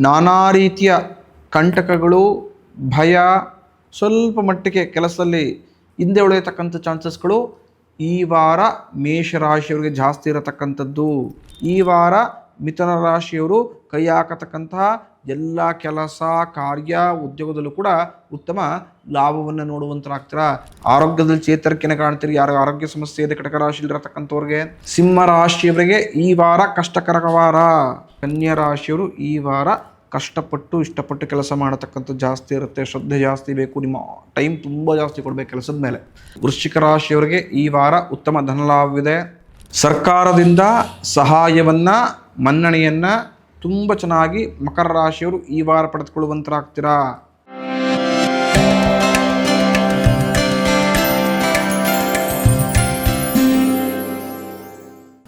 ನಾನಾ ರೀತಿಯ ಕಂಟಕಗಳು, ಭಯ, ಸ್ವಲ್ಪ ಮಟ್ಟಿಗೆ ಕೆಲಸದಲ್ಲಿ ಹಿಂದೆ ಉಳಿಯತಕ್ಕಂಥ ಚಾನ್ಸಸ್ಗಳು ಈ ವಾರ ಮೇಷರಾಶಿಯವರಿಗೆ ಜಾಸ್ತಿ ಇರತಕ್ಕಂಥದ್ದು. ಈ ವಾರ ಮಿಥುನ ರಾಶಿಯವರು ಕೈ ಹಾಕತಕ್ಕಂತಹ ಎಲ್ಲ ಕೆಲಸ, ಕಾರ್ಯ, ಉದ್ಯೋಗದಲ್ಲೂ ಕೂಡ ಉತ್ತಮ ಲಾಭವನ್ನು ನೋಡುವಂತರಾಗ್ತೀರ. ಆರೋಗ್ಯದಲ್ಲಿ ಚೇತರಿಕೆನ ಕಾಣ್ತೀರಿ. ಯಾರು ಆರೋಗ್ಯ ಸಮಸ್ಯೆ ಇದೆ ಕಟಕ ರಾಶಿಯಲ್ಲಿರತಕ್ಕಂಥವ್ರಿಗೆ. ಸಿಂಹ ರಾಶಿಯವರಿಗೆ ಈ ವಾರ ಕಷ್ಟಕರ ವಾರ. ಕನ್ಯಾ ರಾಶಿಯವರು ಈ ವಾರ ಕಷ್ಟಪಟ್ಟು ಇಷ್ಟಪಟ್ಟು ಕೆಲಸ ಮಾಡತಕ್ಕಂಥ ಜಾಸ್ತಿ ಇರುತ್ತೆ. ಶ್ರದ್ಧೆ ಜಾಸ್ತಿ ಬೇಕು. ನಿಮ್ಮ ಟೈಮ್ ತುಂಬ ಜಾಸ್ತಿ ಕೊಡಬೇಕು ಕೆಲಸದ ಮೇಲೆ. ವೃಶ್ಚಿಕ ರಾಶಿಯವರಿಗೆ ಈ ವಾರ ಉತ್ತಮ ಧನಲಾಭವಿದೆ. ಸರ್ಕಾರದಿಂದ ಸಹಾಯವನ್ನು, ಮನ್ನಣೆಯನ್ನು ತುಂಬ ಚೆನ್ನಾಗಿ ಮಕರ ರಾಶಿಯವರು ಈ ವಾರ ಪಡೆದುಕೊಳ್ಳುವಂತರಾಗ್ತೀರಾ.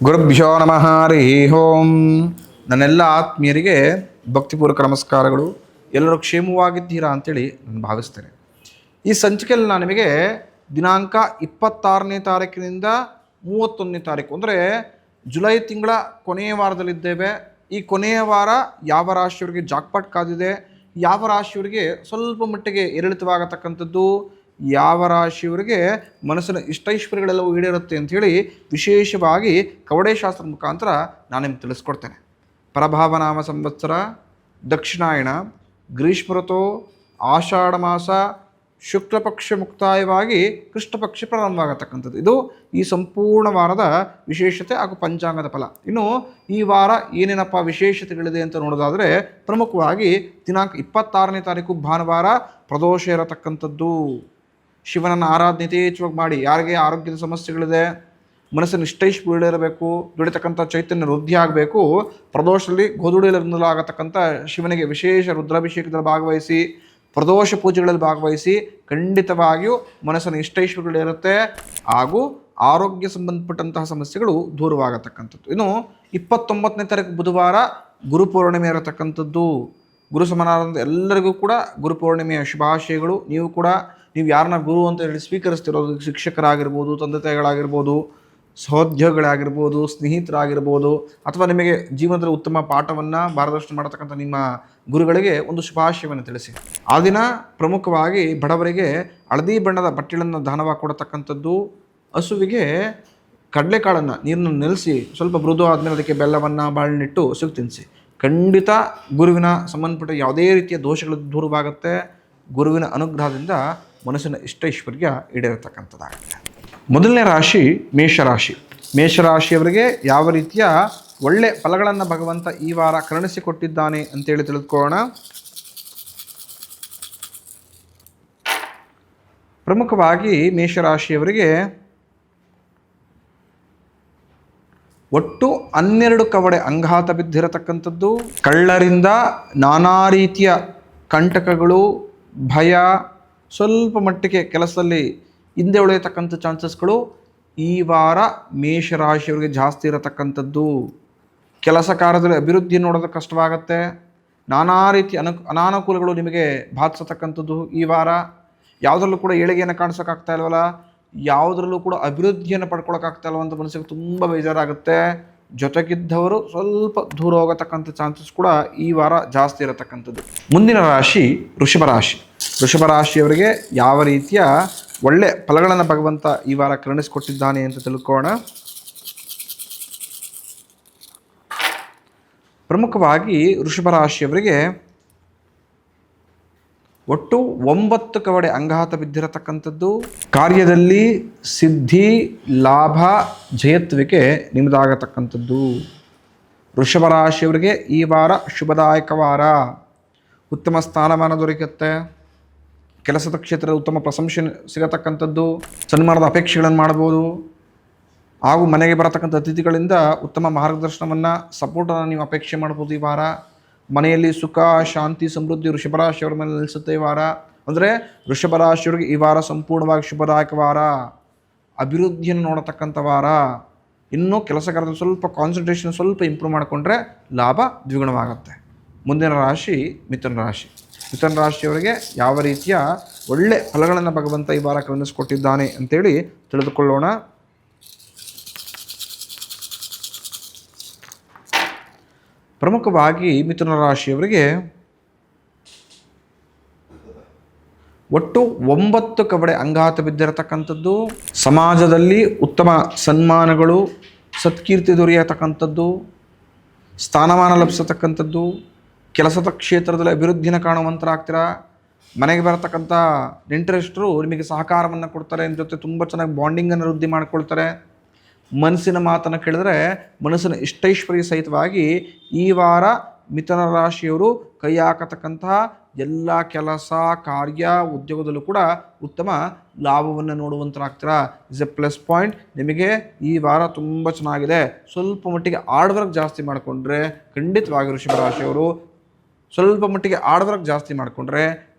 ಗುರುಭ್ಯೋ ನಮಃ ಹರಿ ಓಂ. ನನ್ನೆಲ್ಲ ಆತ್ಮೀಯರಿಗೆ ಭಕ್ತಿಪೂರ್ವಕ ನಮಸ್ಕಾರಗಳು. ಎಲ್ಲರೂ ಕ್ಷೇಮವಾಗಿದ್ದೀರಾ ಅಂತೇಳಿ ನಾನು ಭಾವಿಸ್ತೇನೆ. ಈ ಸಂಚಿಕೆಯಲ್ಲಿ ನಾನು ನಿಮಗೆ ದಿನಾಂಕ 26ನೇ ತಾರೀಕಿನಿಂದ 31ನೇ ತಾರೀಕು ಅಂದರೆ ಜುಲೈ ತಿಂಗಳ ಕೊನೆಯ ವಾರದಲ್ಲಿದ್ದೇವೆ. ಈ ಕೊನೆಯ ವಾರ ಯಾವ ರಾಶಿಯವರಿಗೆ ಜಾಕ್ಪಾಟ್ ಕಾದಿದೆ, ಯಾವ ರಾಶಿಯವರಿಗೆ ಸ್ವಲ್ಪ ಮಟ್ಟಿಗೆ ಏರಿಳಿತವಾಗತಕ್ಕಂಥದ್ದು, ಯಾವ ರಾಶಿಯವರಿಗೆ ಮನಸ್ಸಿನ ಇಷ್ಟೈಶ್ವರ್ಯಗಳೆಲ್ಲವೂ ಈಡೇರುತ್ತೆ ಅಂಥೇಳಿ ವಿಶೇಷವಾಗಿ ಕವಡೆ ಶಾಸ್ತ್ರದ ಮುಖಾಂತರ ನಾನು ನಿಮ್ಗೆ ತಿಳಿಸ್ಕೊಡ್ತೇನೆ. ಪರಭಾವನಾಮ ಸಂವತ್ಸರ, ದಕ್ಷಿಣಾಯಣ, ಗ್ರೀಷ್ಮ ಋತು, ಆಷಾಢ ಮಾಸ, ಶುಕ್ಲ ಪಕ್ಷ ಮುಕ್ತಾಯವಾಗಿ ಕೃಷ್ಣ ಪಕ್ಷ ಪ್ರಾರಂಭವಾಗತಕ್ಕಂಥದ್ದು. ಇದು ಈ ಸಂಪೂರ್ಣ ವಾರದ ವಿಶೇಷತೆ ಹಾಗೂ ಪಂಚಾಂಗದ ಫಲ. ಇನ್ನು ಈ ವಾರ ಏನೇನಪ್ಪ ವಿಶೇಷತೆಗಳಿದೆ ಅಂತ ನೋಡೋದಾದರೆ, ಪ್ರಮುಖವಾಗಿ ದಿನಾಂಕ 26ನೇ ತಾರೀಕು ಭಾನುವಾರ ಪ್ರದೋಷ ಇರತಕ್ಕಂಥದ್ದು. ಶಿವನನ್ನು ಆರಾಧನೆ ಯಥೇಚ್ಛವಾಗಿ ಮಾಡಿ. ಯಾರಿಗೆ ಆರೋಗ್ಯದ ಸಮಸ್ಯೆಗಳಿದೆ, ಮನಸ್ಸಿನ ಇಷ್ಟೈಶ್ವರ್ಯ ಇರಬೇಕು, ದುಡಿತಕ್ಕಂಥ ಚೈತನ್ಯ ವೃದ್ಧಿ ಆಗಬೇಕು, ಪ್ರದೋಷದಲ್ಲಿ ಗೋಧುಡಿಯಲ್ಲಾಗತಕ್ಕಂಥ ಶಿವನಿಗೆ ವಿಶೇಷ ರುದ್ರಾಭಿಷೇಕದಲ್ಲಿ ಭಾಗವಹಿಸಿ, ಪ್ರದೋಷ ಪೂಜೆಗಳಲ್ಲಿ ಭಾಗವಹಿಸಿ ಖಂಡಿತವಾಗಿಯೂ ಮನಸ್ಸಿನ ಇಷ್ಟೈಶ್ವರ್ಯಗಳಿರುತ್ತೆ ಹಾಗೂ ಆರೋಗ್ಯ ಸಂಬಂಧಪಟ್ಟಂತಹ ಸಮಸ್ಯೆಗಳು ದೂರವಾಗತಕ್ಕಂಥದ್ದು. ಇನ್ನು 29ನೇ ತಾರೀಕು ಬುಧವಾರ ಗುರುಪೂರ್ಣಿಮೆ ಇರತಕ್ಕಂಥದ್ದು. ಗುರು ಸಮಾನಾರಂಭ ಎಲ್ಲರಿಗೂ ಕೂಡ ಗುರುಪೂರ್ಣಿಮೆಯ ಶುಭಾಶಯಗಳು. ನೀವು ಯಾರನ್ನ ಗುರು ಅಂತ ಹೇಳಿ ಸ್ವೀಕರಿಸ್ತಿರೋದು, ಶಿಕ್ಷಕರಾಗಿರ್ಬೋದು, ತಂದೆ ತಾಯಿಗಳಾಗಿರ್ಬೋದು, ಸಹೋದ್ಯೋಗಿಗಳಾಗಿರ್ಬೋದು, ಸ್ನೇಹಿತರಾಗಿರ್ಬೋದು, ಅಥವಾ ನಿಮಗೆ ಜೀವನದಲ್ಲಿ ಉತ್ತಮ ಪಾಠವನ್ನು ಮಾರ್ಗದರ್ಶನ ಮಾಡತಕ್ಕಂಥ ನಿಮ್ಮ ಗುರುಗಳಿಗೆ ಒಂದು ಶುಭಾಶಯವನ್ನು ತಿಳಿಸಿ. ಆ ದಿನ ಪ್ರಮುಖವಾಗಿ ಬಡವರಿಗೆ ಹಳದಿ ಬಣ್ಣದ ಬಟ್ಟೆಗಳನ್ನು ದಾನವಾಗಿ ಕೊಡತಕ್ಕಂಥದ್ದು. ಹಸುವಿಗೆ ಕಡಲೆಕಾಳನ್ನು ನೀರನ್ನು ನೆಲೆಸಿ ಸ್ವಲ್ಪ ಮೃದು ಆದಮೇಲೆ ಅದಕ್ಕೆ ಬೆಲ್ಲವನ್ನು ಬಾಳೆಹಣ್ಣಿಟ್ಟು ಹಸುವಿಗೆ ತಿನ್ನಿಸಿ. ಖಂಡಿತ ಗುರುವಿನ ಸಂಬಂಧಪಟ್ಟ ಯಾವುದೇ ರೀತಿಯ ದೋಷಗಳು ದೂರವಾಗುತ್ತೆ. ಗುರುವಿನ ಅನುಗ್ರಹದಿಂದ ಮನಸ್ಸಿನ ಇಷ್ಟೈಶ್ವರ್ಯ ಈಡೇರತಕ್ಕಂಥದ್ದಾಗುತ್ತೆ. ಮೊದಲನೇ ರಾಶಿ ಮೇಷರಾಶಿ. ಮೇಷರಾಶಿಯವರಿಗೆ ಯಾವ ರೀತಿಯ ಒಳ್ಳೆ ಫಲಗಳನ್ನು ಭಗವಂತ ಈ ವಾರ ಕರುಣಿಸಿಕೊಟ್ಟಿದ್ದಾನೆ ಅಂತೇಳಿ ತಿಳಿದುಕೊಳ್ಳೋಣ. ಪ್ರಮುಖವಾಗಿ ಮೇಷರಾಶಿಯವರಿಗೆ ಒಟ್ಟು 12 ಕವಡೆ ಅಂಘಾತ ಬಿದ್ದಿರತಕ್ಕಂಥದ್ದು. ಕಳ್ಳರಿಂದ ನಾನಾ ರೀತಿಯ ಕಂಟಕಗಳು, ಭಯ, ಸ್ವಲ್ಪ ಮಟ್ಟಿಗೆ ಕೆಲಸದಲ್ಲಿ ಹಿಂದೆ ಉಳಿಯತಕ್ಕಂಥ ಚಾನ್ಸಸ್ಗಳು ಈ ವಾರ ಮೇಷರಾಶಿಯವರಿಗೆ ಜಾಸ್ತಿ ಇರತಕ್ಕಂಥದ್ದು. ಕೆಲಸ ಕಾರ್ಯದಲ್ಲಿ ಅಭಿವೃದ್ಧಿ ನೋಡೋದು ಕಷ್ಟವಾಗುತ್ತೆ. ನಾನಾ ರೀತಿಯ ಅನಾನುಕೂಲಗಳು ನಿಮಗೆ ಬಾಧಿಸತಕ್ಕಂಥದ್ದು. ಈ ವಾರ ಯಾವುದರಲ್ಲೂ ಕೂಡ ಏಳಿಗೆಯನ್ನು ಕಾಣಿಸೋಕ್ಕಾಗ್ತಾ ಇಲ್ವಲ್ಲ, ಯಾವುದರಲ್ಲೂ ಕೂಡ ಅಭಿವೃದ್ಧಿಯನ್ನು ಪಡ್ಕೊಳ್ಳೋಕ್ಕಾಗ್ತಾ ಇಲ್ವ ಅಂತ ಮನಸ್ಸಿಗೆ ತುಂಬ ಬೇಜಾರಾಗುತ್ತೆ. ಜೊತೆಗಿದ್ದವರು ಸ್ವಲ್ಪ ದೂರ ಹೋಗತಕ್ಕಂಥ ಚಾನ್ಸಸ್ ಕೂಡ ಈ ವಾರ ಜಾಸ್ತಿ ಇರತಕ್ಕಂಥದ್ದು. ಮುಂದಿನ ರಾಶಿ ವೃಷಭ ರಾಶಿ. ವೃಷಭ ರಾಶಿಯವರಿಗೆ ಯಾವ ರೀತಿಯ ಒಳ್ಳೆ ಫಲಗಳನ್ನು ಭಗವಂತ ಈ ವಾರ ಕರುಣಿಸಿಕೊಟ್ಟಿದ್ದಾನೆ ಅಂತ ತಿಳ್ಕೋಣ. ಪ್ರಮುಖವಾಗಿ ವೃಷಭ ರಾಶಿಯವರಿಗೆ ಒಟ್ಟು 9 ಕವಡೆ ಅಂಘಾತ ಬಿದ್ದಿರತಕ್ಕಂಥದ್ದು. ಕಾರ್ಯದಲ್ಲಿ ಸಿದ್ಧಿ, ಲಾಭ, ಜಯತ್ವಿಕೆ ನಿಮ್ಮದಾಗತಕ್ಕಂಥದ್ದು. ವೃಷಭ ರಾಶಿಯವರಿಗೆ ಈ ವಾರ ಶುಭದಾಯಕ ವಾರ. ಉತ್ತಮ ಸ್ಥಾನಮಾನ ದೊರಕುತ್ತೆ. ಕೆಲಸದ ಕ್ಷೇತ್ರದ ಉತ್ತಮ ಪ್ರಶಂಸೆ ಸಿಗತಕ್ಕಂಥದ್ದು. ಸನ್ಮಾನದ ಅಪೇಕ್ಷೆಗಳನ್ನು ಮಾಡ್ಬೋದು ಹಾಗೂ ಮನೆಗೆ ಬರತಕ್ಕಂಥ ಅತಿಥಿಗಳಿಂದ ಉತ್ತಮ ಮಾರ್ಗದರ್ಶನವನ್ನು, ಸಪೋರ್ಟನ್ನು ನೀವು ಅಪೇಕ್ಷೆ ಮಾಡ್ಬೋದು ಈ ವಾರ. ಮನೆಯಲ್ಲಿ ಸುಖ, ಶಾಂತಿ, ಸಮೃದ್ಧಿ ವೃಷಭ ರಾಶಿಯವರ ಮೇಲೆ ನಿಲ್ಲಿಸುತ್ತೆ ಈ ವಾರ. ಅಂದರೆ ವೃಷಭ ರಾಶಿಯವರಿಗೆ ಈ ವಾರ ಸಂಪೂರ್ಣವಾಗಿ ಶುಭದಾಯಕ ವಾರ, ಅಭಿವೃದ್ಧಿಯನ್ನು ನೋಡತಕ್ಕಂಥ ವಾರ. ಇನ್ನೂ ಕೆಲಸಗಾರದಲ್ಲಿ ಸ್ವಲ್ಪ ಕಾನ್ಸಂಟ್ರೇಷನ್ ಸ್ವಲ್ಪ ಇಂಪ್ರೂವ್ ಮಾಡಿಕೊಂಡ್ರೆ ಲಾಭ ದ್ವಿಗುಣವಾಗುತ್ತೆ. ಮುಂದಿನ ರಾಶಿ ಮಿಥುನ ರಾಶಿ. ಮಿಥುನ ರಾಶಿಯವರಿಗೆ ಯಾವ ರೀತಿಯ ಒಳ್ಳೆ ಫಲಗಳನ್ನು ಭಗವಂತ ಈ ವಾರ ಕರುಣಿಸಿಕೊಟ್ಟಿದ್ದಾನೆ ಅಂತೇಳಿ ತಿಳಿದುಕೊಳ್ಳೋಣ. ಪ್ರಮುಖವಾಗಿ ಮಿಥುನ ರಾಶಿಯವರಿಗೆ ಒಟ್ಟು 9 ಕವಡೆ ಅಂಗಾತ ಬಿದ್ದಿರತಕ್ಕಂಥದ್ದು, ಸಮಾಜದಲ್ಲಿ ಉತ್ತಮ ಸನ್ಮಾನಗಳು ಸತ್ಕೀರ್ತಿ ದೊರೆಯತಕ್ಕಂಥದ್ದು, ಸ್ಥಾನಮಾನ ಲಭಿಸತಕ್ಕಂಥದ್ದು, ಕೆಲಸದ ಕ್ಷೇತ್ರದಲ್ಲಿ ಅಭಿವೃದ್ಧಿನ ಕಾಣುವಂತರಾಗ್ತೀರಾ. ಮನೆಗೆ ಬರತಕ್ಕಂಥ ನೆಂಟರಿಷ್ಟರು ನಿಮಗೆ ಸಹಕಾರವನ್ನು ಕೊಡ್ತಾರೆ, ನಿಮ್ಮ ಜೊತೆ ತುಂಬ ಚೆನ್ನಾಗಿ ಬಾಂಡಿಂಗನ್ನು ವೃದ್ಧಿ ಮಾಡ್ಕೊಳ್ತಾರೆ. ಮನಸ್ಸಿನ ಮಾತನ್ನು ಕೇಳಿದ್ರೆ ಮನಸ್ಸಿನ ಇಷ್ಟೈಶ್ವರ್ಯ ಸಹಿತವಾಗಿ ಈ ವಾರ ಮಿಥುನ ರಾಶಿಯವರು ಕೈ ಹಾಕತಕ್ಕಂತಹ ಎಲ್ಲ ಕೆಲಸ ಕಾರ್ಯ ಉದ್ಯೋಗದಲ್ಲೂ ಕೂಡ ಉತ್ತಮ ಲಾಭವನ್ನು ನೋಡುವಂತರಾಗ್ತೀರಾ. Is a plus point. ನಿಮಗೆ ಈ ವಾರ ತುಂಬ ಚೆನ್ನಾಗಿದೆ. ಸ್ವಲ್ಪ ಮಟ್ಟಿಗೆ ಹಾರ್ಡ್ ವರ್ಕ್ ಜಾಸ್ತಿ ಮಾಡಿಕೊಂಡ್ರೆ ಖಂಡಿತವಾಗಿ ವೃಷಭ ರಾಶಿಯವರು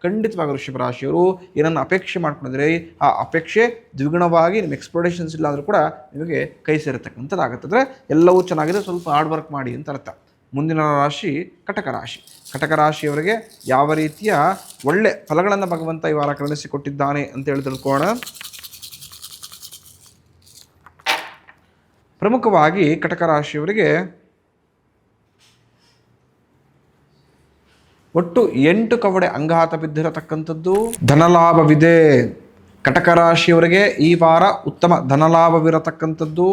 ಖಂಡಿತವಾಗಿ ವೃಷಭ ರಾಶಿಯವರು ಏನನ್ನು ಅಪೇಕ್ಷೆ ಮಾಡ್ಕೊಂಡಿದ್ರೆ ಆ ಅಪೇಕ್ಷೆ ದ್ವಿಗುಣವಾಗಿ ನಿಮ್ಮ ಎಕ್ಸ್ಪೆಕ್ಟೇಷನ್ಸ್ ಇಲ್ಲಾದರೂ ಕೂಡ ನಿಮಗೆ ಕೈ ಸೇರತಕ್ಕಂಥದ್ದಾಗುತ್ತೆ. ಅಂದರೆ ಎಲ್ಲವೂ ಚೆನ್ನಾಗಿದೆ, ಸ್ವಲ್ಪ ಹಾರ್ಡ್ ವರ್ಕ್ ಮಾಡಿ ಅಂತ ಅರ್ಥ. ಮುಂದಿನ ರಾಶಿ ಕಟಕ ರಾಶಿ. ಕಟಕ ರಾಶಿಯವರಿಗೆ ಯಾವ ರೀತಿಯ ಒಳ್ಳೆ ಫಲಗಳನ್ನು ಭಗವಂತ ಈ ವಾರ ಕರುಣಿಸಿಕೊಟ್ಟಿದ್ದಾನೆ ಅಂತ ಹೇಳಿ ತಿಳ್ಕೊಳ್ಳೋಣ. ಪ್ರಮುಖವಾಗಿ ಕಟಕ ರಾಶಿಯವರಿಗೆ ಒಟ್ಟು 8 ಕವಡೆ ಅಂಗಾತ ಬಿದ್ದಿರತಕ್ಕಂಥದ್ದು, ಧನಲಾಭವಿದೆ. ಕಟಕ ರಾಶಿಯವರಿಗೆ ಈ ವಾರ ಉತ್ತಮ ಧನಲಾಭವಿರತಕ್ಕಂಥದ್ದು,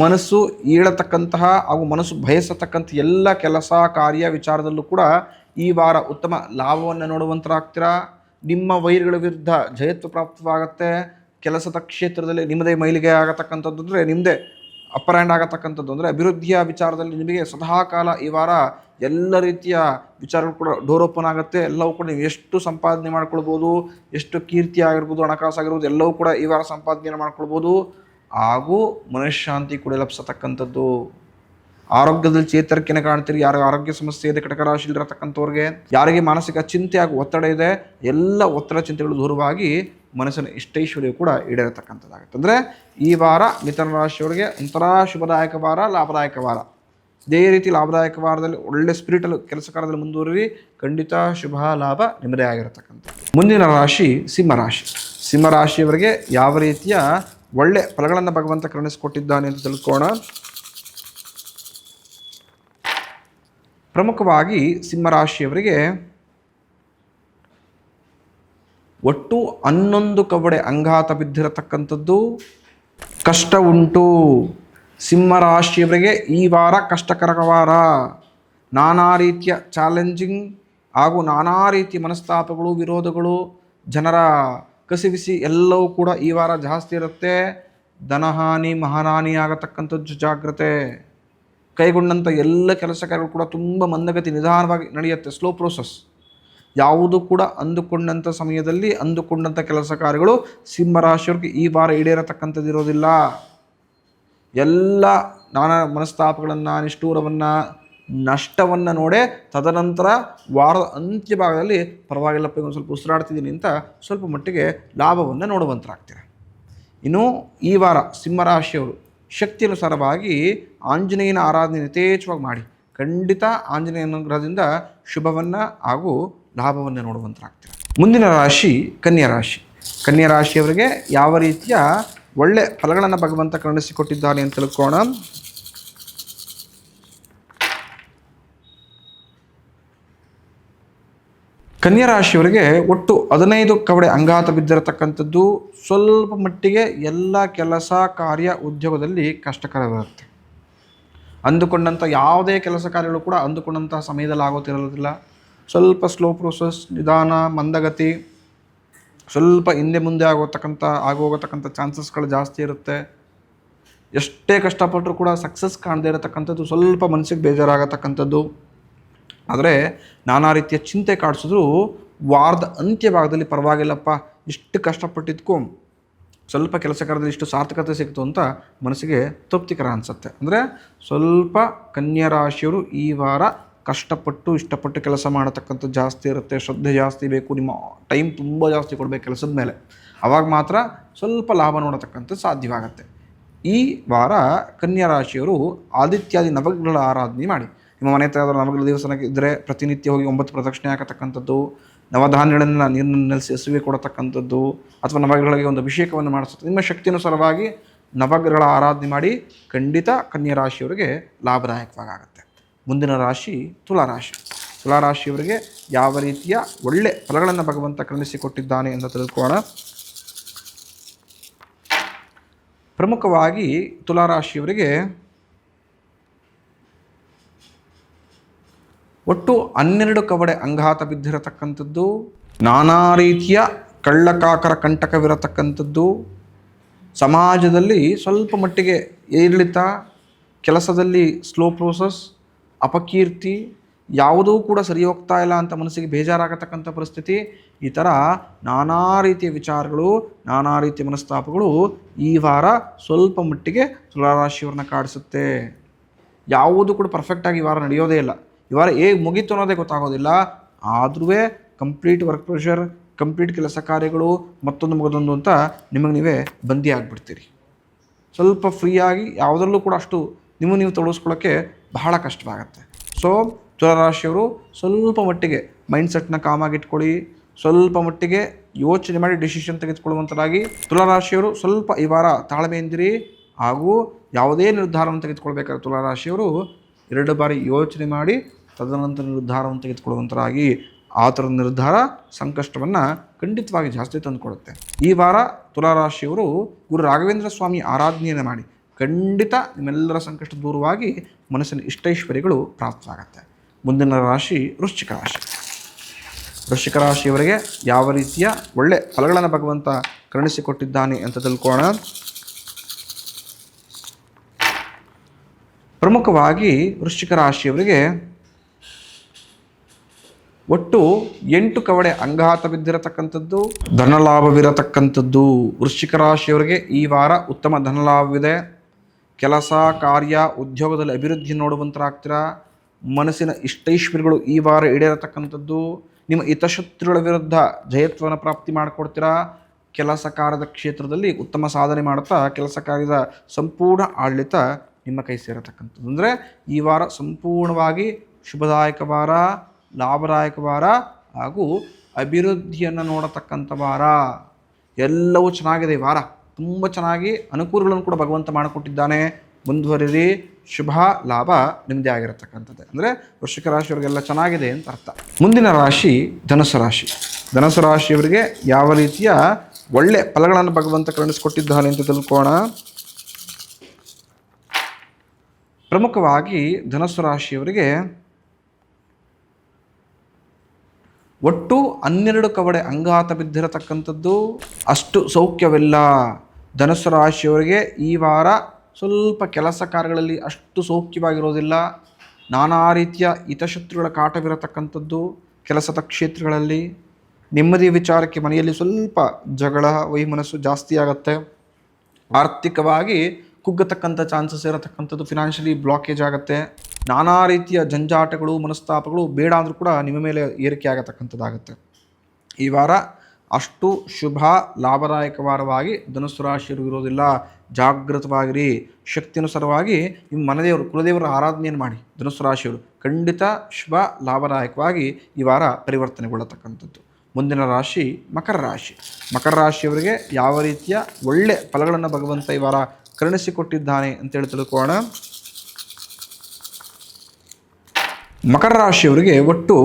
ಮನಸ್ಸು ಈಳತಕ್ಕಂತಹ ಹಾಗೂ ಮನಸ್ಸು ಬಯಸತಕ್ಕಂಥ ಎಲ್ಲ ಕೆಲಸ ಕಾರ್ಯ ವಿಚಾರದಲ್ಲೂ ಕೂಡ ಈ ವಾರ ಉತ್ತಮ ಲಾಭವನ್ನು ನೋಡುವಂತರಾಗ್ತೀರಾ. ನಿಮ್ಮ ವೈರಿಗಳ ವಿರುದ್ಧ ಜಯತ್ವ ಪ್ರಾಪ್ತವಾಗುತ್ತೆ. ಕೆಲಸದ ಕ್ಷೇತ್ರದಲ್ಲಿ ನಿಮ್ಮದೇ ಮೈಲಿಗೆ ಆಗತಕ್ಕಂಥದ್ದು ಅಂದರೆ ನಿಮ್ಮದೇ ಅಪ್ಪರ್ ಹ್ಯಾಂಡ್ ಆಗತಕ್ಕಂಥದ್ದು ಅಂದರೆ ಅಭಿವೃದ್ಧಿಯ ವಿಚಾರದಲ್ಲಿ ನಿಮಗೆ ಸದಾಕಾಲ ಈ ವಾರ ಎಲ್ಲ ರೀತಿಯ ವಿಚಾರಗಳು ಕೂಡ ಡೋರ್ ಓಪನ್ ಆಗುತ್ತೆ. ಎಲ್ಲವೂ ಕೂಡ ನೀವು ಎಷ್ಟು ಸಂಪಾದನೆ ಮಾಡ್ಕೊಳ್ಬೋದು, ಎಷ್ಟು ಕೀರ್ತಿ ಆಗಿರ್ಬೋದು, ಹಣಕಾಸು ಆಗಿರ್ಬೋದು, ಎಲ್ಲವೂ ಕೂಡ ಈ ವಾರ ಸಂಪಾದನೆ ಮಾಡ್ಕೊಳ್ಬೋದು. ಹಾಗೂ ಮನಃಶಾಂತಿ ಕೂಡ ಲಭಿಸತಕ್ಕಂಥದ್ದು. ಆರೋಗ್ಯದಲ್ಲಿ ಚೇತರಿಕೆನ ಕಾಣ್ತೀರಿ. ಯಾರು ಆರೋಗ್ಯ ಸಮಸ್ಯೆ ಇದೆ ಕಟಕ ರಾಶಿಯಲ್ಲಿರತಕ್ಕಂಥವ್ರಿಗೆ, ಯಾರಿಗೆ ಮಾನಸಿಕ ಚಿಂತೆ ಹಾಗೂ ಒತ್ತಡ ಇದೆ, ಎಲ್ಲ ಒತ್ತಡ ಚಿಂತೆಗಳು ದೂರವಾಗಿ ಮನಸ್ಸಿನ ಇಷ್ಟೈಶ್ವರ್ಯ ಕೂಡ ಈಡೇರತಕ್ಕಂಥದ್ದಾಗುತ್ತೆ. ಅಂದರೆ ಈ ವಾರ ಮಿಥುನ ರಾಶಿಯವರಿಗೆ ಒಂಥರ ಶುಭದಾಯಕ ವಾರ, ಲಾಭದಾಯಕ ವಾರ. ಇದೇ ರೀತಿ ಲಾಭದಾಯಕ ವಾರದಲ್ಲಿ ಒಳ್ಳೆ ಸ್ಪಿರಿಟಲ್ಲಿ ಕೆಲಸ ಕಾರ್ಯದಲ್ಲಿ ಮುಂದುವರಿ ಖಂಡಿತ ಶುಭ ಲಾಭ ನಿಮ್ಮದೇ ಆಗಿರತಕ್ಕಂಥ. ಮುಂದಿನ ರಾಶಿ ಸಿಂಹರಾಶಿ. ಸಿಂಹರಾಶಿಯವರಿಗೆ ಯಾವ ರೀತಿಯ ಒಳ್ಳೆ ಫಲಗಳನ್ನು ಭಗವಂತ ಕರುಣಿಸಿಕೊಟ್ಟಿದ್ದಾನೆ ಅಂತ ತಿಳ್ಕೊಳ್ಳೋಣ. ಪ್ರಮುಖವಾಗಿ ಸಿಂಹರಾಶಿಯವರಿಗೆ ಒಟ್ಟು 11 ಕವಡೆ ಅಂಗಾತ ಬಿದ್ದಿರತಕ್ಕಂಥದ್ದು, ಕಷ್ಟ ಉಂಟು. ಸಿಂಹರಾಶಿಯವರಿಗೆ ಈ ವಾರ ಕಷ್ಟಕರ ವಾರ. ನಾನಾ ರೀತಿಯ ಚಾಲೆಂಜಿಂಗ್ ಹಾಗೂ ನಾನಾ ರೀತಿಯ ಮನಸ್ತಾಪಗಳು, ವಿರೋಧಗಳು, ಜನರ ಕಸಿವಿಸಿ ಎಲ್ಲವೂ ಕೂಡ ಈ ವಾರ ಜಾಸ್ತಿ ಇರುತ್ತೆ. ಧನಹಾನಿ ಮಹಾರಾನಿ ಆಗತಕ್ಕಂಥದ್ದು ಜಾಗ್ರತೆ. ಕೈಗೊಂಡಂಥ ಎಲ್ಲ ಕೆಲಸ ಕಾರ್ಯಗಳು ಕೂಡ ತುಂಬ ಮಂದಗತಿ ನಿಧಾನವಾಗಿ ನಡೆಯುತ್ತೆ, ಸ್ಲೋ ಪ್ರೋಸೆಸ್. ಯಾವುದು ಕೂಡ ಅಂದುಕೊಂಡಂಥ ಸಮಯದಲ್ಲಿ ಅಂದುಕೊಂಡಂಥ ಕೆಲಸ ಕಾರ್ಯಗಳು ಸಿಂಹರಾಶಿಯವ್ರಿಗೆ ಈ ವಾರ ಈಡೇರತಕ್ಕಂಥದ್ದು ಇರೋದಿಲ್ಲ. ಎಲ್ಲ ನಾನಾ ಮನಸ್ತಾಪಗಳನ್ನು, ನಿಷ್ಠೂರವನ್ನು, ನಷ್ಟವನ್ನು ನೋಡೇ ತದನಂತರ ವಾರದ ಅಂತ್ಯ ಭಾಗದಲ್ಲಿ ಪರವಾಗಿಲ್ಲಪ್ಪ ಒಂದು ಸ್ವಲ್ಪ ಉಸಿರಾಡ್ತಿದ್ದೀನಿ ಅಂತ ಸ್ವಲ್ಪ ಮಟ್ಟಿಗೆ ಲಾಭವನ್ನು ನೋಡುವಂತರಾಗ್ತೀರ. ಇನ್ನು ಈ ವಾರ ಸಿಂಹರಾಶಿಯವರು ಶಕ್ತಿ ಅನುಸಾರವಾಗಿ ಆಂಜನೇಯನ ಆರಾಧನೆ ಯಥೇಚ್ಛವಾಗಿ ಮಾಡಿ. ಖಂಡಿತ ಆಂಜನೇಯ ಅನುಗ್ರಹದಿಂದ ಶುಭವನ್ನು ಹಾಗೂ ಲಾಭವನ್ನು ನೋಡುವಂತರಾಗ್ತೀರ. ಮುಂದಿನ ರಾಶಿ ಕನ್ಯಾ ರಾಶಿ. ಕನ್ಯಾ ರಾಶಿಯವರಿಗೆ ಯಾವ ರೀತಿಯ ಒಳ್ಳೆ ಫಲಗಳನ್ನು ಭಗವಂತ ಕರುಣಿಸಿಕೊಟ್ಟಿದ್ದಾನೆ ಅಂತ ತಿಳ್ಕೊಳ್ಳೋಣ. ಕನ್ಯಾ ರಾಶಿಯವರಿಗೆ ಒಟ್ಟು 15 ಕವಡೆ ಅಂಗಾತ ಬಿದ್ದಿರತಕ್ಕಂಥದ್ದು. ಸ್ವಲ್ಪ ಮಟ್ಟಿಗೆ ಎಲ್ಲ ಕೆಲಸ ಕಾರ್ಯ ಉದ್ಯೋಗದಲ್ಲಿ ಕಷ್ಟಕರವಿರುತ್ತೆ. ಅಂದುಕೊಂಡಂಥ ಯಾವುದೇ ಕೆಲಸ ಕಾರ್ಯಗಳು ಕೂಡ ಅಂದುಕೊಂಡಂಥ ಸಮಯದಲ್ಲಿ ಆಗೋತಿರೋದಿಲ್ಲ. ಸ್ವಲ್ಪ ಸ್ಲೋ ಪ್ರೋಸೆಸ್, ನಿಧಾನ, ಮಂದಗತಿ, ಸ್ವಲ್ಪ ಹಿಂದೆ ಮುಂದೆ ಆಗೋಗತಕ್ಕಂಥ ಚಾನ್ಸಸ್ಗಳು ಜಾಸ್ತಿ ಇರುತ್ತೆ. ಎಷ್ಟೇ ಕಷ್ಟಪಟ್ಟರೂ ಕೂಡ ಸಕ್ಸಸ್ ಕಾಣದೇ ಇರತಕ್ಕಂಥದ್ದು, ಸ್ವಲ್ಪ ಮನಸ್ಸಿಗೆ ಬೇಜಾರಾಗತಕ್ಕಂಥದ್ದು. ಆದರೆ ನಾನಾ ರೀತಿಯ ಚಿಂತೆ ಕಾಡಿಸಿದ್ರು ವಾರದ ಅಂತ್ಯ ಭಾಗದಲ್ಲಿ ಪರವಾಗಿಲ್ಲಪ್ಪ, ಇಷ್ಟು ಕಷ್ಟಪಟ್ಟಿದ್ಕೂ ಸ್ವಲ್ಪ ಕೆಲಸ ಕಾರ್ಯದಲ್ಲಿ ಇಷ್ಟು ಸಾರ್ಥಕತೆ ಸಿಕ್ತು ಅಂತ ಮನಸ್ಸಿಗೆ ತೃಪ್ತಿಕರ ಅನಿಸುತ್ತೆ. ಅಂದರೆ ಸ್ವಲ್ಪ ಕನ್ಯಾ ರಾಶಿಯವರು ಈ ವಾರ ಕಷ್ಟಪಟ್ಟು ಇಷ್ಟಪಟ್ಟು ಕೆಲಸ ಮಾಡತಕ್ಕಂಥದ್ದು ಜಾಸ್ತಿ ಇರುತ್ತೆ. ಶ್ರದ್ಧೆ ಜಾಸ್ತಿ ಬೇಕು, ನಿಮ್ಮ ಟೈಮ್ ತುಂಬ ಜಾಸ್ತಿ ಕೊಡಬೇಕು ಕೆಲಸದ ಮೇಲೆ. ಆವಾಗ ಮಾತ್ರ ಸ್ವಲ್ಪ ಲಾಭ ನೋಡತಕ್ಕಂಥದ್ದು ಸಾಧ್ಯವಾಗುತ್ತೆ. ಈ ವಾರ ಕನ್ಯಾ ರಾಶಿಯವರು ಆದಿತ್ಯಾದಿ ನವಗ್ರಹಗಳ ಆರಾಧನೆ ಮಾಡಿ. ನಿಮ್ಮ ಮನೆ ಹತ್ರ ಯಾವ್ದಾದ್ರು ನವಗ್ರಹ ದೇವಸ್ಥಾನಕ್ಕೆ ಇದ್ದರೆ ಪ್ರತಿನಿತ್ಯ ಹೋಗಿ 9 ಪ್ರದಕ್ಷಿಣೆ ಹಾಕತಕ್ಕಂಥದ್ದು, ನವಧಾನ್ಯಗಳನ್ನು ನೀರನ್ನು ನೆಲೆಸಿ ಹಸುವೆ ಕೊಡತಕ್ಕಂಥದ್ದು, ಅಥವಾ ನವಗ್ರಹಗಳಿಗೆ ಒಂದು ಅಭಿಷೇಕವನ್ನು ಮಾಡಿಸುತ್ತೆ. ನಿಮ್ಮ ಶಕ್ತಿಯನುಸಾರವಾಗಿ ನವಗ್ರಹಗಳ ಆರಾಧನೆ ಮಾಡಿ. ಖಂಡಿತ ಕನ್ಯಾ ರಾಶಿಯವರಿಗೆ ಲಾಭದಾಯಕವಾಗುತ್ತೆ. ಮುಂದಿನ ರಾಶಿ ತುಲಾರಾಶಿ. ತುಲಾರಾಶಿಯವರಿಗೆ ಯಾವ ರೀತಿಯ ಒಳ್ಳೆ ಫಲಗಳನ್ನು ಭಗವಂತ ಕರುಣಿಸಿಕೊಟ್ಟಿದ್ದಾನೆ ಅಂತ ತಿಳ್ಕೋಣ. ಪ್ರಮುಖವಾಗಿ ತುಲಾರಾಶಿಯವರಿಗೆ ಒಟ್ಟು 12 ಕವಡೆ ಅಂಗಾತ ಬಿದ್ದಿರತಕ್ಕಂಥದ್ದು, ನಾನಾ ರೀತಿಯ ಕಳ್ಳಕಾಕರ ಕಂಟಕವಿರತಕ್ಕಂಥದ್ದು, ಸಮಾಜದಲ್ಲಿ ಸ್ವಲ್ಪ ಮಟ್ಟಿಗೆ ಏರಿಳಿತ, ಕೆಲಸದಲ್ಲಿ ಸ್ಲೋ ಪ್ರೋಸೆಸ್, ಅಪಕೀರ್ತಿ, ಯಾವುದೂ ಕೂಡ ಸರಿ ಹೋಗ್ತಾ ಇಲ್ಲ ಅಂತ ಮನಸ್ಸಿಗೆ ಬೇಜಾರಾಗತಕ್ಕಂಥ ಪರಿಸ್ಥಿತಿ, ಈ ಥರ ನಾನಾ ರೀತಿಯ ವಿಚಾರಗಳು, ನಾನಾ ರೀತಿಯ ಮನಸ್ತಾಪಗಳು ಈ ವಾರ ಸ್ವಲ್ಪ ಮಟ್ಟಿಗೆ ತುಲಾರಾಶಿಯವ್ರನ್ನ ಕಾಡಿಸುತ್ತೆ. ಯಾವುದು ಕೂಡ ಪರ್ಫೆಕ್ಟಾಗಿ ಈ ವಾರ ನಡೆಯೋದೇ ಇಲ್ಲ. ಈ ವಾರ ಹೇಗೆ ಮುಗೀತು ಅನ್ನೋದೇ ಗೊತ್ತಾಗೋದಿಲ್ಲ. ಆದ್ರೂ ಕಂಪ್ಲೀಟ್ ವರ್ಕ್ ಪ್ರೆಷರ್, ಕಂಪ್ಲೀಟ್ ಕೆಲಸ ಕಾರ್ಯಗಳು, ಮತ್ತೊಂದು ಮಗದೊಂದು ಅಂತ ನಿಮಗೆ ನೀವೇ ಬಂದಿ ಆಗಿಬಿಡ್ತೀರಿ. ಸ್ವಲ್ಪ ಫ್ರೀಯಾಗಿ ಯಾವುದರಲ್ಲೂ ಕೂಡ ಅಷ್ಟು ನೀವು ತೊಡಗಿಸ್ಕೊಳ್ಳೋಕ್ಕೆ ಬಹಳ ಕಷ್ಟವಾಗತ್ತೆ. ಸೊ ತುಲಾರಾಶಿಯವರು ಸ್ವಲ್ಪ ಮಟ್ಟಿಗೆ ಮೈಂಡ್ಸೆಟ್ನ ಕಾಮಾಗಿಟ್ಕೊಳ್ಳಿ, ಸ್ವಲ್ಪ ಮಟ್ಟಿಗೆ ಯೋಚನೆ ಮಾಡಿ ಡಿಸಿಷನ್ ತೆಗೆದುಕೊಳ್ಳುವಂಥದ್ದಾಗಿ. ತುಲಾರಾಶಿಯವರು ಸ್ವಲ್ಪ ಈ ವಾರ ತಾಳ್ಮೆಯಿಂದಿರಿ. ಹಾಗೂ ಯಾವುದೇ ನಿರ್ಧಾರವನ್ನು ತೆಗೆದುಕೊಳ್ಬೇಕಾದ್ರೆ ತುಲಾರಾಶಿಯವರು 2 ಬಾರಿ ಯೋಚನೆ ಮಾಡಿ ತದನಂತರ ನಿರ್ಧಾರವನ್ನು ತೆಗೆದುಕೊಳ್ಳುವಂಥದ್ದಾಗಿ. ಆ ಥರದ ನಿರ್ಧಾರ ಸಂಕಷ್ಟವನ್ನು ಖಂಡಿತವಾಗಿ ಜಾಸ್ತಿ ತಂದುಕೊಡುತ್ತೆ. ಈ ವಾರ ತುಲಾರಾಶಿಯವರು ಗುರು ರಾಘವೇಂದ್ರ ಸ್ವಾಮಿ ಆರಾಧನೆಯನ್ನು ಮಾಡಿ ಖಂಡಿತ ನಿಮ್ಮೆಲ್ಲರ ಸಂಕಷ್ಟ ದೂರವಾಗಿ ಮನಸ್ಸಿನ ಇಷ್ಟೈಶ್ವರ್ಯಗಳು ಪ್ರಾಪ್ತವಾಗತ್ತೆ. ಮುಂದಿನ ರಾಶಿ ವೃಶ್ಚಿಕ ರಾಶಿ. ವೃಶ್ಚಿಕ ರಾಶಿಯವರಿಗೆ ಯಾವ ರೀತಿಯ ಒಳ್ಳೆ ಫಲಗಳನ್ನು ಭಗವಂತ ಕರುಣಿಸಿಕೊಟ್ಟಿದ್ದಾನೆ ಅಂತ ತಿಳ್ಕೋಣ. ಪ್ರಮುಖವಾಗಿ ವೃಶ್ಚಿಕ ರಾಶಿಯವರಿಗೆ ಒಟ್ಟು 8 ಕವಡೆ ಅಂಗಾತ ಬಿದ್ದಿರತಕ್ಕಂಥದ್ದು, ಧನಲಾಭವಿರತಕ್ಕಂಥದ್ದು. ವೃಶ್ಚಿಕ ರಾಶಿಯವರಿಗೆ ಈ ವಾರ ಉತ್ತಮ ಧನಲಾಭವಿದೆ. ಕೆಲಸ ಕಾರ್ಯ ಉದ್ಯೋಗದಲ್ಲಿ ಅಭಿವೃದ್ಧಿ ನೋಡುವಂತರಾಗ್ತೀರಾ. ಮನಸ್ಸಿನ ಇಷ್ಟೈಶ್ವರ್ಯಗಳು ಈ ವಾರ ಈಡೇರತಕ್ಕಂಥದ್ದು. ನಿಮ್ಮ ಹಿತಶತ್ರುಗಳ ವಿರುದ್ಧ ಜಯತ್ವವನ್ನು ಪ್ರಾಪ್ತಿ ಮಾಡಿಕೊಡ್ತೀರಾ. ಕೆಲಸ ಕಾರ್ಯದ ಕ್ಷೇತ್ರದಲ್ಲಿ ಉತ್ತಮ ಸಾಧನೆ ಮಾಡುತ್ತಾ ಕೆಲಸ ಕಾರ್ಯದ ಸಂಪೂರ್ಣ ಆಡಳಿತ ನಿಮ್ಮ ಕೈ ಸೇರತಕ್ಕಂಥದ್ದು. ಅಂದರೆ ಈ ವಾರ ಸಂಪೂರ್ಣವಾಗಿ ಶುಭದಾಯಕ ವಾರ, ಲಾಭದಾಯಕ ವಾರ ಹಾಗೂ ಅಭಿವೃದ್ಧಿಯನ್ನು ನೋಡತಕ್ಕಂಥ ವಾರ. ಎಲ್ಲವೂ ಚೆನ್ನಾಗಿದೆ. ಈ ವಾರ ತುಂಬ ಚೆನ್ನಾಗಿ ಅನುಕೂಲಗಳನ್ನು ಕೂಡ ಭಗವಂತ ಮಾಡಿಕೊಟ್ಟಿದ್ದಾನೆ. ಮುಂದುವರಿರಿ, ಶುಭ ಲಾಭ ನಿಮ್ಮದೇ ಆಗಿರತಕ್ಕಂಥದ್ದು. ಅಂದರೆ ವೃಶ್ಚಿಕ ರಾಶಿಯವರಿಗೆಲ್ಲ ಚೆನ್ನಾಗಿದೆ ಅಂತ ಅರ್ಥ. ಮುಂದಿನ ರಾಶಿ ಧನುಸು ರಾಶಿ. ಧನುಸು ರಾಶಿಯವರಿಗೆ ಯಾವ ರೀತಿಯ ಒಳ್ಳೆ ಫಲಗಳನ್ನು ಭಗವಂತ ಕರುಣಿಸಿಕೊಟ್ಟಿದ್ದಾನೆ ಅಂತ ತಿಳ್ಕೋಣ. ಪ್ರಮುಖವಾಗಿ ಧನುಸು ರಾಶಿಯವರಿಗೆ ಒಟ್ಟು 12 ಕವಡೆ ಅಂಗಾತ ಬಿದ್ದಿರತಕ್ಕಂಥದ್ದು. ಅಷ್ಟು ಸೌಖ್ಯವಿಲ್ಲ. ಧನುಸು ರಾಶಿಯವರಿಗೆ ಈ ವಾರ ಸ್ವಲ್ಪ ಕೆಲಸ ಕಾರ್ಯಗಳಲ್ಲಿ ಅಷ್ಟು ಸೌಖ್ಯವಾಗಿರೋದಿಲ್ಲ. ನಾನಾ ರೀತಿಯ ಹಿತಶತ್ರುಗಳ ಕಾಟವಿರತಕ್ಕಂಥದ್ದು. ಕೆಲಸದ ಕ್ಷೇತ್ರಗಳಲ್ಲಿ ನೆಮ್ಮದಿ ವಿಚಾರಕ್ಕೆ ಮನೆಯಲ್ಲಿ ಸ್ವಲ್ಪ ಜಗಳ ವೈಮನಸ್ಸು ಜಾಸ್ತಿ ಆಗುತ್ತೆ. ಆರ್ಥಿಕವಾಗಿ ಕುಗ್ಗತಕ್ಕಂಥ ಚಾನ್ಸಸ್ ಇರತಕ್ಕಂಥದ್ದು. ಫಿನಾನ್ಷಿಯಲಿ ಬ್ಲಾಕೇಜ್ ಆಗುತ್ತೆ. ನಾನಾ ರೀತಿಯ ಜಂಜಾಟಗಳು, ಮನಸ್ತಾಪಗಳು ಬೇಡ ಅಂದರೂ ಕೂಡ ನಿಮ್ಮ ಮೇಲೆ ಏರಿಕೆ ಆಗತಕ್ಕಂಥದ್ದಾಗುತ್ತೆ. ಈ ವಾರ ಅಷ್ಟು ಶುಭ ಲಾಭದಾಯಕ ವಾರವಾಗಿ ಧನುಸ್ಸು ರಾಶಿಯರು ಇರೋದಿಲ್ಲ. ಜಾಗೃತವಾಗಿರಿ. ಶಕ್ತಿಯನುಸಾರವಾಗಿ ನಿಮ್ಮ ಮನೆದೇವರು ಕುಲದೇವರ ಆರಾಧನೆಯನ್ನು ಮಾಡಿ. ಧನುಸ್ಸು ರಾಶಿಯವರು ಖಂಡಿತ ಶುಭ ಲಾಭದಾಯಕವಾಗಿ ಈ ವಾರ ಪರಿವರ್ತನೆಗೊಳ್ಳತಕ್ಕಂಥದ್ದು. ಮುಂದಿನ ರಾಶಿ ಮಕರ ರಾಶಿ. ಮಕರ ರಾಶಿಯವರಿಗೆ ಯಾವ ರೀತಿಯ ಒಳ್ಳೆ ಫಲಗಳನ್ನು ಭಗವಂತ ಈ ವಾರ ಕರುಣಿಸಿಕೊಟ್ಟಿದ್ದಾನೆ ಅಂತೇಳಿ ತಿಳ್ಕೋಣ. ಮಕರ ರಾಶಿಯವರಿಗೆ ಒಟ್ಟು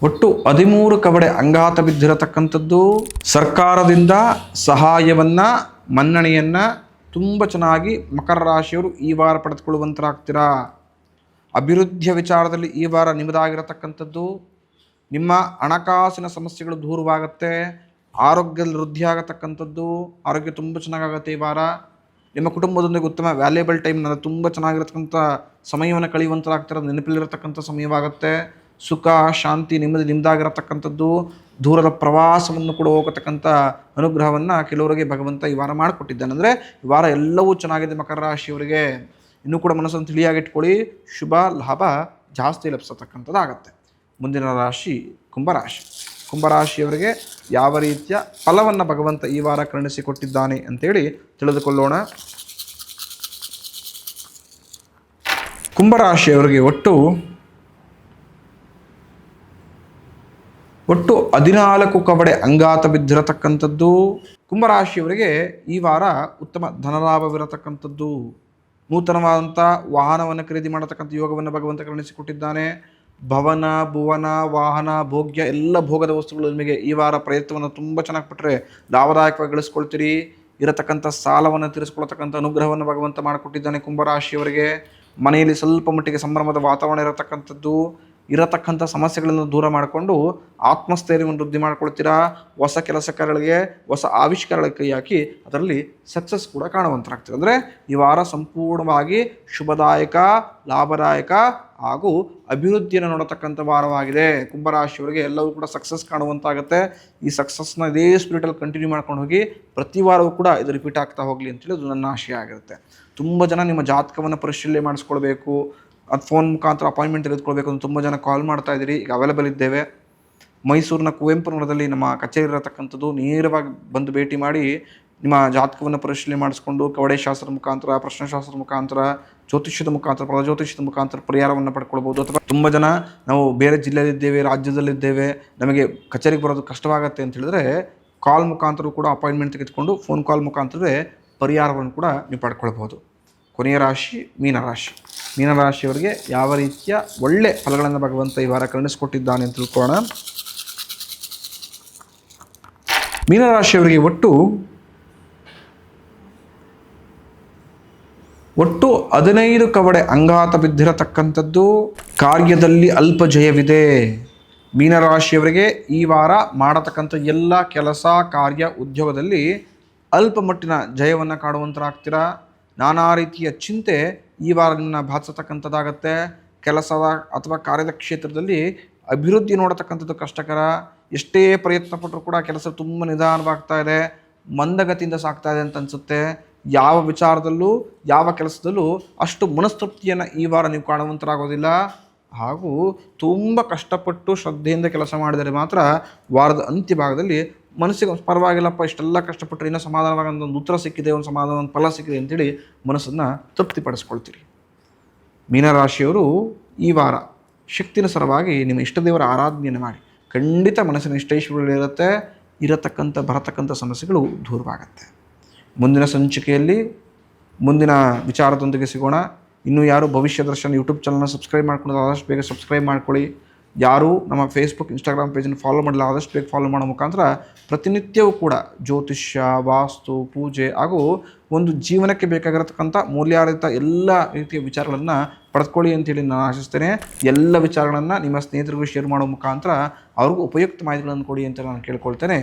13 ಕವಡೆ ಅಂಗಾತ ಬಿದ್ದಿರತಕ್ಕಂಥದ್ದು. ಸರ್ಕಾರದಿಂದ ಸಹಾಯವನ್ನು, ಮನ್ನಣೆಯನ್ನು ತುಂಬ ಚೆನ್ನಾಗಿ ಮಕರ ರಾಶಿಯವರು ಈ ವಾರ ಪಡೆದುಕೊಳ್ಳುವಂತರಾಗ್ತೀರಾ. ಅಭಿವೃದ್ಧಿಯ ವಿಚಾರದಲ್ಲಿ ಈ ವಾರ ನಿಮ್ಮದಾಗಿರತಕ್ಕಂಥದ್ದು. ನಿಮ್ಮ ಹಣಕಾಸಿನ ಸಮಸ್ಯೆಗಳು ದೂರವಾಗುತ್ತೆ. ಆರೋಗ್ಯದಲ್ಲಿ ವೃದ್ಧಿ ಆಗತಕ್ಕಂಥದ್ದು. ಆರೋಗ್ಯ ತುಂಬ ಚೆನ್ನಾಗಾಗುತ್ತೆ ಈ ವಾರ. ನಿಮ್ಮ ಕುಟುಂಬದೊಂದಿಗೆ ಉತ್ತಮ ವ್ಯಾಲ್ಯೂಬಲ್ ಟೈಮ್ನ ತುಂಬ ಚೆನ್ನಾಗಿರತಕ್ಕಂಥ ಸಮಯವನ್ನು ಕಳೆಯುವಂಥದ್ದಾಗ್ತಾರೆ. ನೆನಪಲ್ಲಿರತಕ್ಕಂಥ ಸಮಯವಾಗುತ್ತೆ. ಸುಖ, ಶಾಂತಿ, ನಿಮ್ಮದಾಗಿರತಕ್ಕಂಥದ್ದು. ದೂರದ ಪ್ರವಾಸವನ್ನು ಕೂಡ ಹೋಗತಕ್ಕಂಥ ಅನುಗ್ರಹವನ್ನು ಕೆಲವರಿಗೆ ಭಗವಂತ ಈ ವಾರ ಮಾಡಿಕೊಟ್ಟಿದ್ದಾನೆ. ಅಂದರೆ ಈ ವಾರ ಎಲ್ಲವೂ ಚೆನ್ನಾಗಿದೆ ಮಕರ ರಾಶಿಯವರಿಗೆ. ಇನ್ನೂ ಕೂಡ ಮನಸ್ಸನ್ನು ತಿಳಿಯಾಗಿಟ್ಕೊಳ್ಳಿ. ಶುಭ ಲಾಭ ಜಾಸ್ತಿ ಲಭಿಸತಕ್ಕಂಥದ್ದಾಗತ್ತೆ. ಮುಂದಿನ ರಾಶಿ ಕುಂಭರಾಶಿ. ಕುಂಭರಾಶಿಯವರಿಗೆ ಯಾವ ರೀತಿಯ ಫಲವನ್ನು ಭಗವಂತ ಈ ವಾರ ಕರುಣಿಸಿಕೊಟ್ಟಿದ್ದಾನೆ ಅಂತೇಳಿ ತಿಳಿದುಕೊಳ್ಳೋಣ. ಕುಂಭರಾಶಿಯವರಿಗೆ ಒಟ್ಟು 14 ಕವಡೆ ಅಂಗಾತ ಬಿದ್ದಿರತಕ್ಕಂಥದ್ದು. ಕುಂಭರಾಶಿಯವರಿಗೆ ಈ ವಾರ ಉತ್ತಮ ಧನಲಾಭವಿರತಕ್ಕಂಥದ್ದು. ನೂತನವಾದಂಥ ವಾಹನವನ್ನು ಖರೀದಿ ಮಾಡತಕ್ಕಂಥ ಯೋಗವನ್ನು ಭಗವಂತ ಕರುಣಿಸಿಕೊಟ್ಟಿದ್ದಾನೆ. ಭವನ, ಭುವನ, ವಾಹನ, ಭೋಗ್ಯ ಎಲ್ಲ ಭೋಗದ ವಸ್ತುಗಳು ನಿಮಗೆ ಈ ವಾರ ಪ್ರಯತ್ನವನ್ನು ತುಂಬ ಚೆನ್ನಾಗಿ ಪಟ್ಟರೆ ಲಾಭದಾಯಕವಾಗಿ ಗಳಿಸ್ಕೊಳ್ತೀರಿ. ಇರತಕ್ಕಂಥ ಸಾಲವನ್ನು ತೀರಿಸ್ಕೊಳ್ತಕ್ಕಂಥ ಅನುಗ್ರಹವನ್ನು ಭಗವಂತ ಮಾಡಿಕೊಟ್ಟಿದ್ದಾನೆ. ಕುಂಭರಾಶಿಯವರಿಗೆ ಮನೆಯಲ್ಲಿ ಸ್ವಲ್ಪ ಮಟ್ಟಿಗೆ ಸಂಭ್ರಮದ ವಾತಾವರಣ ಇರತಕ್ಕಂಥದ್ದು. ಇರತಕ್ಕಂಥ ಸಮಸ್ಯೆಗಳನ್ನು ದೂರ ಮಾಡಿಕೊಂಡು ಆತ್ಮಸ್ಥೈರ್ಯವನ್ನು ವೃದ್ಧಿ ಮಾಡ್ಕೊಳ್ತೀರಾ. ಹೊಸ ಕೆಲಸ ಕಾರ್ಯಗಳಿಗೆ, ಹೊಸ ಆವಿಷ್ಕಾರಗಳಿಗೆ ಕೈ ಹಾಕಿ ಅದರಲ್ಲಿ ಸಕ್ಸಸ್ ಕೂಡ ಕಾಣುವಂತಾಗ್ತದೆ. ಅಂದರೆ ಈ ವಾರ ಸಂಪೂರ್ಣವಾಗಿ ಶುಭದಾಯಕ, ಲಾಭದಾಯಕ ಹಾಗೂ ಅಭಿವೃದ್ಧಿಯನ್ನು ನೋಡತಕ್ಕಂಥ ವಾರವಾಗಿದೆ. ಕುಂಭರಾಶಿಯವರಿಗೆ ಎಲ್ಲವೂ ಕೂಡ ಸಕ್ಸಸ್ ಕಾಣುವಂತಾಗುತ್ತೆ. ಈ ಸಕ್ಸಸ್ನ ಇದೇ ಸ್ಪಿರಿಟಲ್ಲಿ ಕಂಟಿನ್ಯೂ ಮಾಡ್ಕೊಂಡು ಹೋಗಿ ಪ್ರತಿ ವಾರವೂ ಕೂಡ ಇದು ರಿಪೀಟ್ ಆಗ್ತಾ ಹೋಗಲಿ ಅಂತೇಳಿ ಅದು ನನ್ನ ಆಶಯ ಆಗಿರುತ್ತೆ. ತುಂಬ ಜನ ನಿಮ್ಮ ಜಾತಕವನ್ನು ಪರಿಶೀಲನೆ ಮಾಡಿಸ್ಕೊಳ್ಬೇಕು, ಅದು ಫೋನ್ ಮುಖಾಂತರ ಅಪಾಯಿಂಟ್ಮೆಂಟ್ ತೆಗೆದುಕೊಳ್ಬೇಕು ಅಂತ ತುಂಬ ಜನ ಕಾಲ್ ಮಾಡ್ತಾ ಇದ್ದೀರಿ. ಈಗ ಅವೈಲೇಬಲ್ ಇದ್ದೇವೆ. ಮೈಸೂರಿನ ಕುವೆಂಪು ನಗರದಲ್ಲಿ ನಮ್ಮ ಕಚೇರಿ ಇರತಕ್ಕಂಥದ್ದು. ನೇರವಾಗಿ ಬಂದು ಭೇಟಿ ಮಾಡಿ ನಿಮ್ಮ ಜಾತಕವನ್ನು ಪರಿಶೀಲನೆ ಮಾಡಿಸ್ಕೊಂಡು ಕವಡೆ ಶಾಸ್ತ್ರದ ಮುಖಾಂತರ, ಪ್ರಶ್ನೆಶಾಸ್ತ್ರದ ಮುಖಾಂತರ, ಜ್ಯೋತಿಷ್ಯದ ಮುಖಾಂತರ, ಪ್ರಜ್ಯೋತಿಷ್ಯದ ಮುಖಾಂತರ ಪರಿಹಾರವನ್ನು ಪಡ್ಕೊಳ್ಬೋದು. ಅಥವಾ ತುಂಬ ಜನ ನಾವು ಬೇರೆ ಜಿಲ್ಲೆಯಲ್ಲಿದ್ದೇವೆ, ರಾಜ್ಯದಲ್ಲಿದ್ದೇವೆ, ನಮಗೆ ಕಚೇರಿಗೆ ಬರೋದು ಕಷ್ಟವಾಗುತ್ತೆ ಅಂತ ಹೇಳಿದ್ರೆ ಕಾಲ್ ಮುಖಾಂತರ ಕೂಡ ಅಪಾಯಿಂಟ್ಮೆಂಟ್ ತೆಗೆದುಕೊಂಡು ಫೋನ್ ಕಾಲ್ ಮುಖಾಂತರ ಪರಿಹಾರವನ್ನು ಕೂಡ ನೀವು ಪಡ್ಕೊಳ್ಬೋದು. ಕೊನೆಯ ರಾಶಿ ಮೀನರಾಶಿ. ಮೀನರಾಶಿಯವರಿಗೆ ಯಾವ ರೀತಿಯ ಒಳ್ಳೆ ಫಲಗಳನ್ನು ಭಗವಂತ ಈ ವಾರ ಕರುಣಿಸಿಕೊಟ್ಟಿದ್ದಾನೆ ಅಂತ ತಿಳ್ಕೊಳ್ಳೋಣ. ಮೀನರಾಶಿಯವರಿಗೆ ಒಟ್ಟು 15 ಕವಡೆ ಅಂಗಾತ ಬಿದ್ದಿರತಕ್ಕಂಥದ್ದು. ಕಾರ್ಯದಲ್ಲಿ ಅಲ್ಪ ಜಯವಿದೆ. ಮೀನರಾಶಿಯವರಿಗೆ ಈ ವಾರ ಮಾಡತಕ್ಕಂಥ ಎಲ್ಲ ಕೆಲಸ, ಕಾರ್ಯ, ಉದ್ಯೋಗದಲ್ಲಿ ಅಲ್ಪ ಮಟ್ಟಿನ ಜಯವನ್ನು ಕಾಣುವಂತರಾಗ್ತೀರಾ. ನಾನಾ ರೀತಿಯ ಚಿಂತೆ ಈ ವಾರ ನಿಮ್ಮನ್ನ ಬಾಧಿಸತಕ್ಕಂಥದ್ದಾಗತ್ತೆ. ಕೆಲಸದ ಅಥವಾ ಕಾರ್ಯದ ಕ್ಷೇತ್ರದಲ್ಲಿ ಅಭಿವೃದ್ಧಿ ನೋಡತಕ್ಕಂಥದ್ದು ಕಷ್ಟಕರ. ಎಷ್ಟೇ ಪ್ರಯತ್ನ ಪಟ್ಟರೂ ಕೂಡ ಕೆಲಸ ತುಂಬ ನಿಧಾನವಾಗ್ತಾ ಇದೆ, ಮಂದಗತಿಯಿಂದ ಸಾಗ್ತಾ ಇದೆ ಅಂತ ಅನಿಸುತ್ತೆ. ಯಾವ ವಿಚಾರದಲ್ಲೂ, ಯಾವ ಕೆಲಸದಲ್ಲೂ ಅಷ್ಟು ಮನಸ್ತೃಪ್ತಿಯನ್ನು ಈ ವಾರ ನೀವು ಕಾಣುವಂತರಾಗೋದಿಲ್ಲ. ಹಾಗೂ ತುಂಬ ಕಷ್ಟಪಟ್ಟು ಶ್ರದ್ಧೆಯಿಂದ ಕೆಲಸ ಮಾಡಿದರೆ ಮಾತ್ರ ವಾರದ ಅಂತ್ಯ ಭಾಗದಲ್ಲಿ ಮನಸ್ಸಿಗೆ ಪರವಾಗಿಲ್ಲಪ್ಪ, ಇಷ್ಟೆಲ್ಲ ಕಷ್ಟಪಟ್ಟರೆ ಇನ್ನೂ ಸಮಾಧಾನವಾಗಿ ಒಂದು ಉತ್ತರ ಸಿಕ್ಕಿದೆ, ಒಂದು ಸಮಾಧಾನ, ಒಂದು ಫಲ ಸಿಕ್ಕಿದೆ ಅಂತೇಳಿ ಮನಸ್ಸನ್ನು ತೃಪ್ತಿಪಡಿಸ್ಕೊಳ್ತೀರಿ. ಮೀನರಾಶಿಯವರು ಈ ವಾರ ಶಕ್ತಿನುಸಾರವಾಗಿ ನಿಮ್ಮ ಇಷ್ಟ ದೇವರ ಆರಾಧನೆಯನ್ನು ಮಾಡಿ ಖಂಡಿತ ಮನಸ್ಸಿನ ಇಷ್ಟೈಶ್ವರ್ಯಗಳಿರುತ್ತೆ. ಬರತಕ್ಕಂಥ ಸಮಸ್ಯೆಗಳು ದೂರವಾಗುತ್ತೆ. ಮುಂದಿನ ಸಂಚಿಕೆಯಲ್ಲಿ ಮುಂದಿನ ವಿಚಾರದೊಂದಿಗೆ ಸಿಗೋಣ. ಇನ್ನೂ ಯಾರು ಭವಿಷ್ಯ ದರ್ಶನ ಯೂಟ್ಯೂಬ್ ಚಾನಲ್ನ ಸಬ್ಸ್ಕ್ರೈಬ್ ಮಾಡ್ಕೊಂಡು ಆದಷ್ಟು ಬೇಗ ಸಬ್ಸ್ಕ್ರೈಬ್ ಮಾಡ್ಕೊಳ್ಳಿ. ಯಾರು ನಮ್ಮ ಫೇಸ್ಬುಕ್, ಇನ್ಸ್ಟಾಗ್ರಾಮ್ ಪೇಜನ್ನು ಫಾಲೋ ಮಾಡಲ್ಲ ಆದಷ್ಟು ಬೇಗ ಫಾಲೋ ಮಾಡೋ ಮುಖಾಂತರ ಪ್ರತಿನಿತ್ಯವೂ ಕೂಡ ಜ್ಯೋತಿಷ್ಯ, ವಾಸ್ತು, ಪೂಜೆ ಹಾಗೂ ಒಂದು ಜೀವನಕ್ಕೆ ಬೇಕಾಗಿರತಕ್ಕಂಥ ಮೌಲ್ಯಾಧಾರಿತ ಎಲ್ಲ ರೀತಿಯ ವಿಚಾರಗಳನ್ನು ಪಡೆದುಕೊಳ್ಳಿ ಅಂತೇಳಿ ನಾನು ಆಶಿಸ್ತೇನೆ. ಎಲ್ಲ ವಿಚಾರಗಳನ್ನು ನಿಮ್ಮ ಸ್ನೇಹಿತರಿಗೂ ಶೇರ್ ಮಾಡೋ ಮುಖಾಂತರ ಅವ್ರಿಗೂ ಉಪಯುಕ್ತ ಮಾಹಿತಿಗಳನ್ನು ಕೊಡಿ ಅಂತ ನಾನು ಕೇಳ್ಕೊಳ್ತೇನೆ.